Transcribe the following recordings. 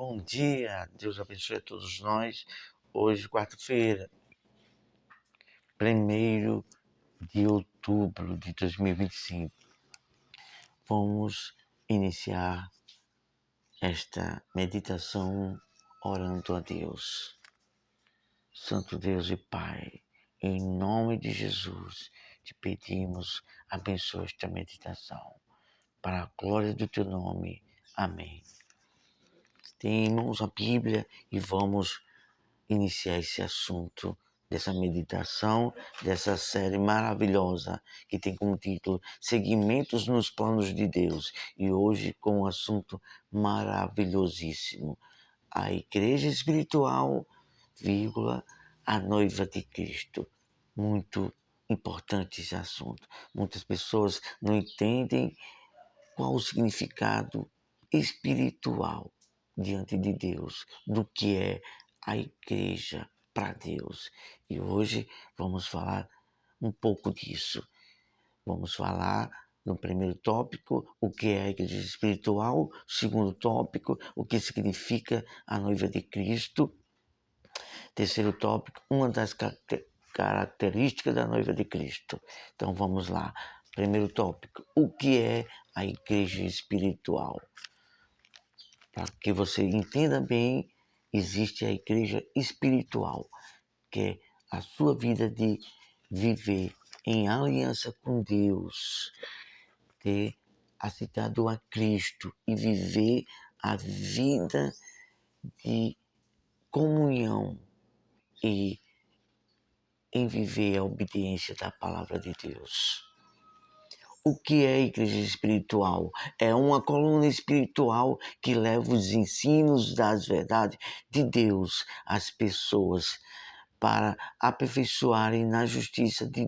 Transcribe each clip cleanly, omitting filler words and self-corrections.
Bom dia, Deus abençoe a todos nós. Hoje, quarta-feira, 1º de outubro de 2025. Vamos iniciar esta meditação orando a Deus. Santo Deus e Pai, em nome de Jesus, te pedimos, abençoe esta meditação. Para a glória do teu nome. Amém. Tem em mãos a Bíblia e vamos iniciar esse assunto dessa meditação, dessa série maravilhosa que tem como título Segmentos nos Planos de Deus. E hoje com um assunto maravilhosíssimo, a Igreja Espiritual, a Noiva de Cristo. Muito importante esse assunto. Muitas pessoas não entendem qual o significado espiritual diante de Deus, do que é a igreja para Deus. E hoje vamos falar um pouco disso. Vamos falar no primeiro tópico, o que é a igreja espiritual. Segundo tópico, o que significa a noiva de Cristo. Terceiro tópico, uma das características da noiva de Cristo. Então vamos lá. Primeiro tópico, o que é a igreja espiritual? Para que você entenda bem, existe a igreja espiritual, que é a sua vida de viver em aliança com Deus, ter aceitado a Cristo e viver a vida de comunhão e em viver a obediência da palavra de Deus. O que é a igreja espiritual? É uma coluna espiritual que leva os ensinos das verdades de Deus às pessoas para aperfeiçoarem na justiça de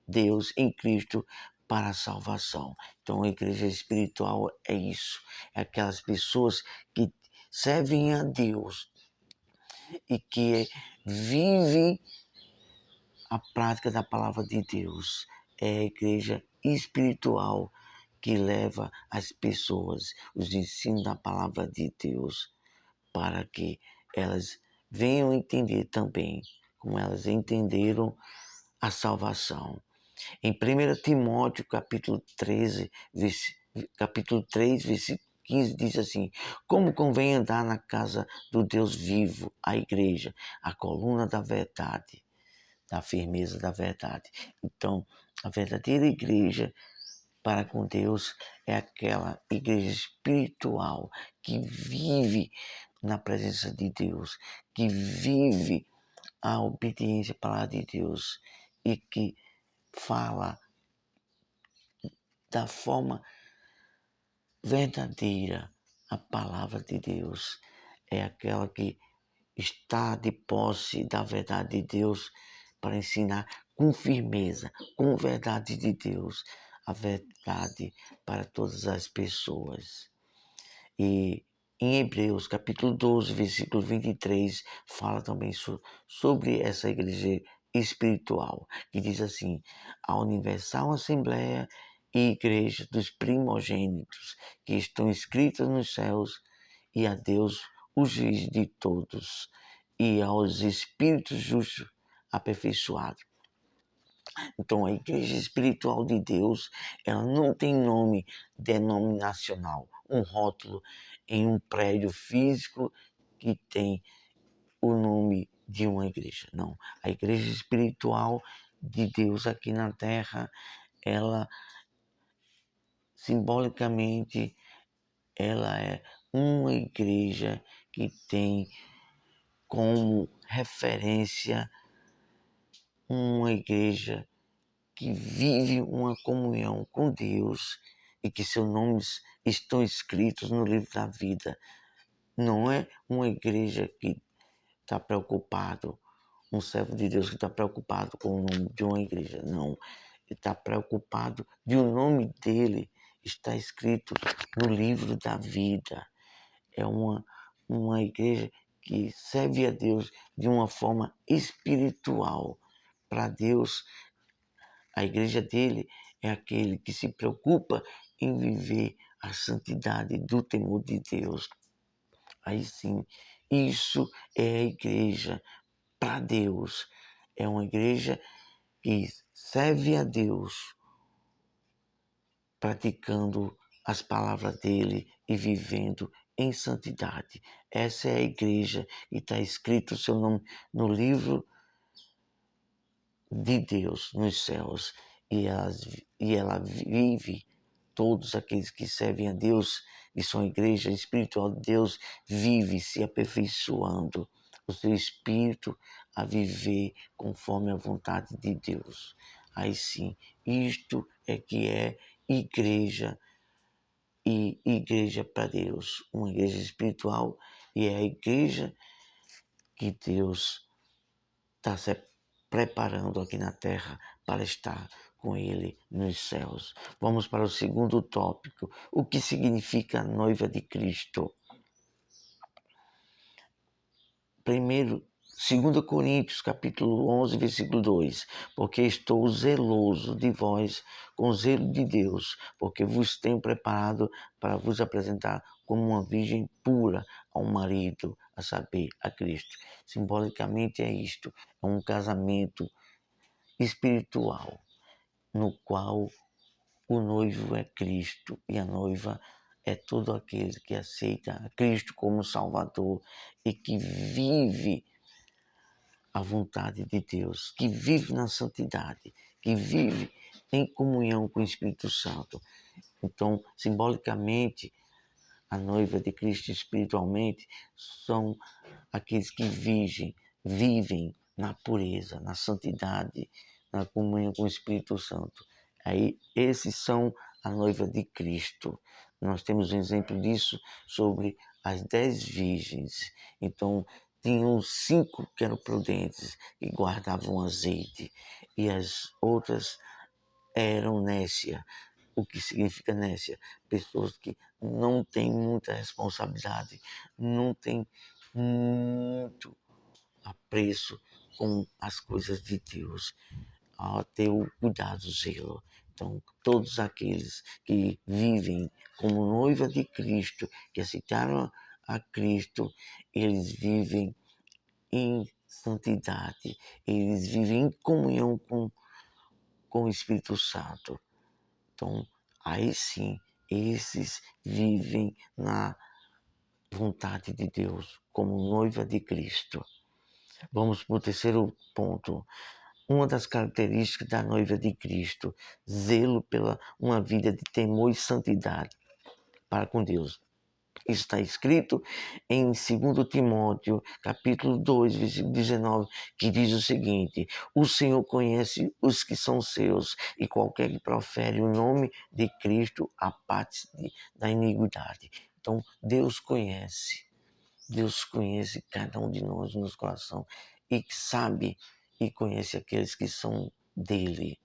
Deus em Cristo para a salvação. Então a igreja espiritual é isso, é aquelas pessoas que servem a Deus e que vivem a prática da palavra de Deus. É a igreja espiritual que leva as pessoas os ensinos da palavra de Deus para que elas venham entender também, como elas entenderam a salvação. Em 1 Timóteo capítulo 3, versículo 15, diz assim: como convém andar na casa do Deus vivo, a igreja, a coluna da verdade, da firmeza da verdade. Então, a verdadeira igreja para com Deus é aquela igreja espiritual que vive na presença de Deus, que vive a obediência à palavra de Deus e que fala da forma verdadeira a palavra de Deus. É aquela que está de posse da verdade de Deus para ensinar com firmeza, com verdade de Deus, a verdade para todas as pessoas. E em Hebreus, capítulo 12, versículo 23, fala também sobre essa igreja espiritual, que diz assim: a Universal Assembleia e Igreja dos Primogênitos, que estão escritas nos céus, e a Deus, o juiz de todos, e aos espíritos justos aperfeiçoados. Então, a igreja espiritual de Deus, ela não tem nome denominacional, um rótulo em um prédio físico que tem o nome de uma igreja. Não, a igreja espiritual de Deus aqui na Terra, ela simbolicamente, ela é uma igreja que tem como referência uma igreja que vive uma comunhão com Deus e que seus nomes estão escritos no livro da vida. Não é uma igreja que está preocupado, um servo de Deus que está preocupado com o nome de uma igreja. Não, ele está preocupado de o nome dele está escrito no livro da vida. É uma igreja que serve a Deus de uma forma espiritual. Para Deus, a igreja dele é aquele que se preocupa em viver a santidade do temor de Deus. Aí sim, isso é a igreja para Deus. É uma igreja que serve a Deus, praticando as palavras dele e vivendo em santidade. Essa é a igreja e está escrito o seu nome no livro de Deus nos céus. E ela vive, todos aqueles que servem a Deus e são a igreja espiritual de Deus, vive se aperfeiçoando o seu espírito a viver conforme a vontade de Deus. Aí sim, isto é que é igreja e igreja para Deus, uma igreja espiritual, e é a igreja que Deus está se preparando aqui na terra para estar com Ele nos céus. Vamos para o segundo tópico. O que significa a noiva de Cristo? Primeiro, 2 Coríntios, capítulo 11, versículo 2. Porque estou zeloso de vós com zelo de Deus, porque vos tenho preparado para vos apresentar como uma virgem pura ao marido, a saber, a Cristo. Simbolicamente é isto, é um casamento espiritual, no qual o noivo é Cristo e a noiva é todo aquele que aceita a Cristo como Salvador e que vive a vontade de Deus, que vive na santidade, que vive em comunhão com o Espírito Santo. Então, simbolicamente, a noiva de Cristo espiritualmente são aqueles que vivem na pureza, na santidade, na comunhão com o Espírito Santo. Aí, esses são a noiva de Cristo. Nós temos um exemplo disso sobre as 10 virgens. Então, tinham 5 que eram prudentes e guardavam azeite, e as outras eram nécia. O que significa nécia? Pessoas que não têm muita responsabilidade, não têm muito apreço com as coisas de Deus, a ter o cuidado, o zelo. Então, todos aqueles que vivem como noiva de Cristo, que aceitaram a Cristo, eles vivem em santidade, eles vivem em comunhão com o Espírito Santo. Então, aí sim, esses vivem na vontade de Deus, como noiva de Cristo. Vamos para o terceiro ponto. Uma das características da noiva de Cristo, zelo pela uma vida de temor e santidade para com Deus. Isso está escrito em 2 Timóteo, capítulo 2, versículo 19, que diz o seguinte: o Senhor conhece os que são seus, e qualquer que profere o nome de Cristo aparte-se da iniquidade. Então, Deus conhece cada um de nós no nosso coração e sabe e conhece aqueles que são dele.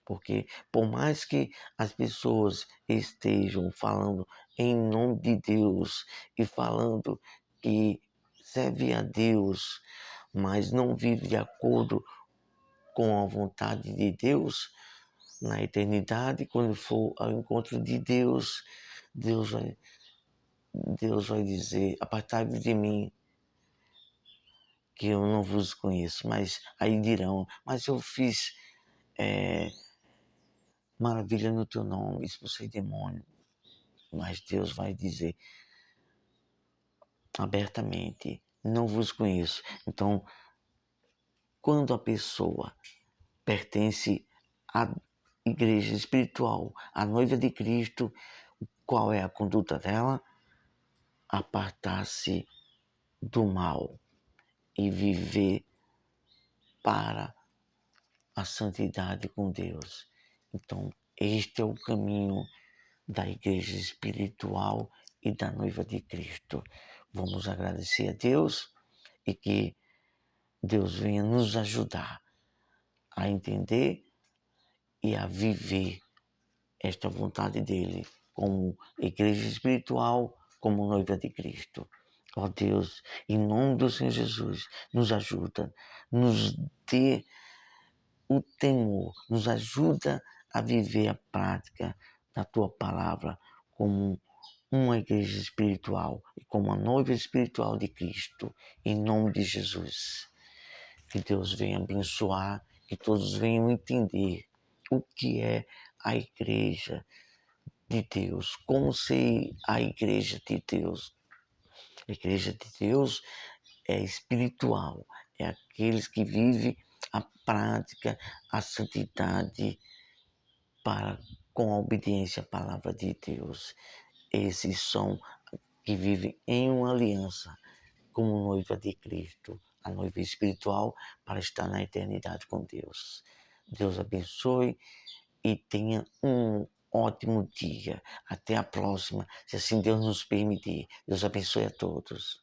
Porque por mais que as pessoas estejam falando em nome de Deus e falando que serve a Deus, mas não vive de acordo com a vontade de Deus, na eternidade, quando for ao encontro de Deus, Deus vai, Deus vai dizer: apartai-vos de mim, que eu não vos conheço. Mas aí dirão: mas eu fiz maravilha no teu nome, expulsei demônio. Mas Deus vai dizer abertamente: não vos conheço. Então, quando a pessoa pertence à igreja espiritual, à noiva de Cristo, qual é a conduta dela? Apartar-se do mal e viver para a santidade com Deus. Então, este é o caminho da igreja espiritual e da noiva de Cristo. Vamos agradecer a Deus e que Deus venha nos ajudar a entender e a viver esta vontade dele como igreja espiritual, como noiva de Cristo. Ó Deus, em nome do Senhor Jesus, nos ajuda, nos dê o temor, nos ajuda a viver a prática da tua palavra como uma igreja espiritual e como uma noiva espiritual de Cristo, em nome de Jesus. Que Deus venha abençoar, que todos venham entender o que é a igreja de Deus, como ser a igreja de Deus. A igreja de Deus é espiritual, é aqueles que vivem a prática, a santidade com a obediência à palavra de Deus. Esses são que vivem em uma aliança como noiva de Cristo, a noiva espiritual para estar na eternidade com Deus. Deus abençoe e tenha um ótimo dia. Até a próxima, se assim Deus nos permitir. Deus abençoe a todos.